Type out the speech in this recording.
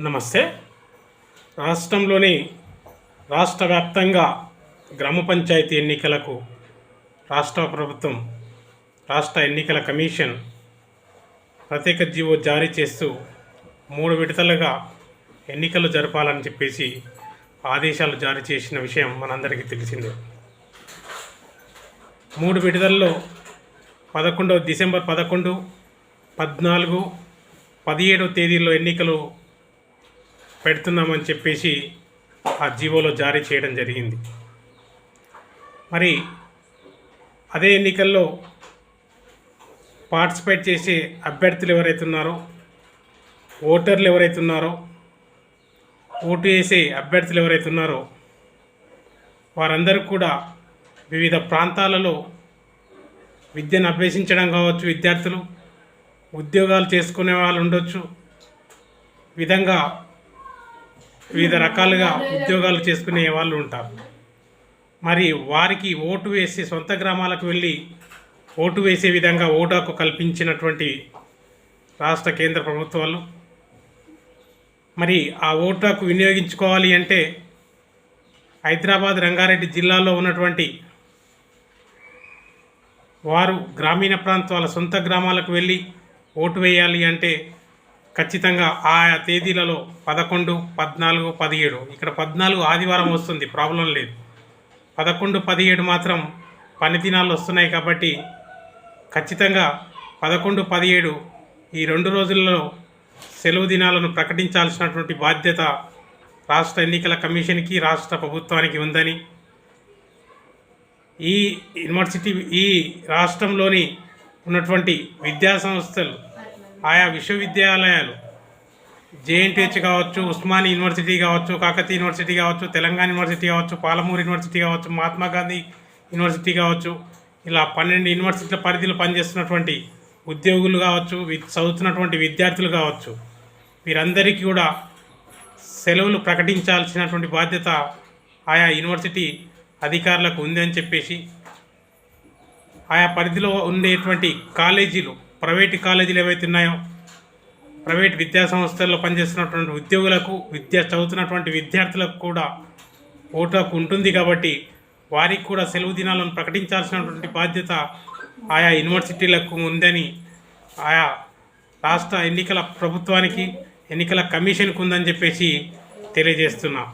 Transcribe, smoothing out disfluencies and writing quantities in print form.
నమస్తే. రాష్ట్రంలోని రాష్ట్ర వ్యాప్తంగా గ్రామ పంచాయతీ ఎన్నికలకు రాష్ట్ర ప్రభుత్వం, రాష్ట్ర ఎన్నికల కమిషన్ ప్రత్యేక జీవో జారీ చేస్తూ 3 విడతలుగా ఎన్నికలు జరపాలని చెప్పేసి ఆదేశాలు జారీ చేసిన విషయం మనందరికీ తెలిసిందే. 3 విడతల్లో డిసెంబర్ 11, 14, 17 తేదీల్లో ఎన్నికలు పెడుతున్నామని చెప్పేసి ఆ జీవోలో జారీ చేయడం జరిగింది. మరి అదే ఎన్నికల్లో పార్టిసిపేట్ చేసే అభ్యర్థులు ఎవరైతే ఉన్నారో, ఓటర్లు ఎవరైతే ఉన్నారో, ఓటు వేసే అభ్యర్థులు ఎవరైతే ఉన్నారో వారందరూ కూడా వివిధ ప్రాంతాలలో విద్యను అభ్యసించడం కావచ్చు, విద్యార్థులు ఉద్యోగాలు చేసుకునే వాళ్ళు ఉండొచ్చు, వివిధ రకాలుగా ఉద్యోగాలు చేసుకునే వాళ్ళు ఉంటారు. మరి వారికి ఓటు వేసి సొంత గ్రామాలకు వెళ్ళి ఓటు వేసే విధంగా ఓటు హక్కు కల్పించినటువంటి రాష్ట్ర కేంద్ర ప్రభుత్వాలు మరి ఆ ఓటు హక్కు వినియోగించుకోవాలి అంటే హైదరాబాద్, రంగారెడ్డి జిల్లాలో ఉన్నటువంటి వారు గ్రామీణ ప్రాంతాల సొంత గ్రామాలకు వెళ్ళి ఓటు వేయాలి అంటే ఖచ్చితంగా ఆయా తేదీలలో 11, 14, 17, ఇక్కడ 14 ఆదివారం వస్తుంది, ప్రాబ్లం లేదు. 11, 17 మాత్రం పని దినాలు వస్తున్నాయి కాబట్టి ఖచ్చితంగా 11, 17 ఈ 2 రోజులలో సెలవు దినాలను ప్రకటించాల్సినటువంటి బాధ్యత రాష్ట్ర ఎన్నికల కమిషన్కి, రాష్ట్ర ప్రభుత్వానికి ఉందని, ఈ రాష్ట్రంలోని ఉన్నటువంటి విద్యా సంస్థలు, ఆయా విశ్వవిద్యాలయాలు, జేఎన్టీహెచ్ కావచ్చు, ఉస్మానియా యూనివర్సిటీ కావచ్చు, కాకతీయ యూనివర్సిటీ కావచ్చు, తెలంగాణ యూనివర్సిటీ కావచ్చు, పాలమూరు యూనివర్సిటీ కావచ్చు, మహాత్మా గాంధీ యూనివర్సిటీ కావచ్చు, ఇలా 12 యూనివర్సిటీల పరిధిలో పనిచేస్తున్నటువంటి ఉద్యోగులు కావచ్చు, చదువుతున్నటువంటి విద్యార్థులు కావచ్చు, వీరందరికీ కూడా సెలవులు ప్రకటించాల్సినటువంటి బాధ్యత ఆయా యూనివర్సిటీ అధికారులకు ఉందని చెప్పేసి ఆయా పరిధిలో ఉండేటువంటి కాలేజీలు, ప్రైవేటు కాలేజీలు ఏవైతే ఉన్నాయో, ప్రైవేట్ విద్యా సంస్థల్లో పనిచేస్తున్నటువంటి ఉద్యోగులకు, చదువుతున్నటువంటి విద్యార్థులకు కూడా ఓటు హక్కు ఉంటుంది కాబట్టి వారికి కూడా సెలవు దినాలను ప్రకటించాల్సినటువంటి బాధ్యత ఆయా యూనివర్సిటీలకు ఉందని ఆయా రాష్ట్ర ఎన్నికల ప్రభుత్వానికి, ఎన్నికల కమిషన్కు ఉందని చెప్పేసి తెలియజేస్తున్నాం.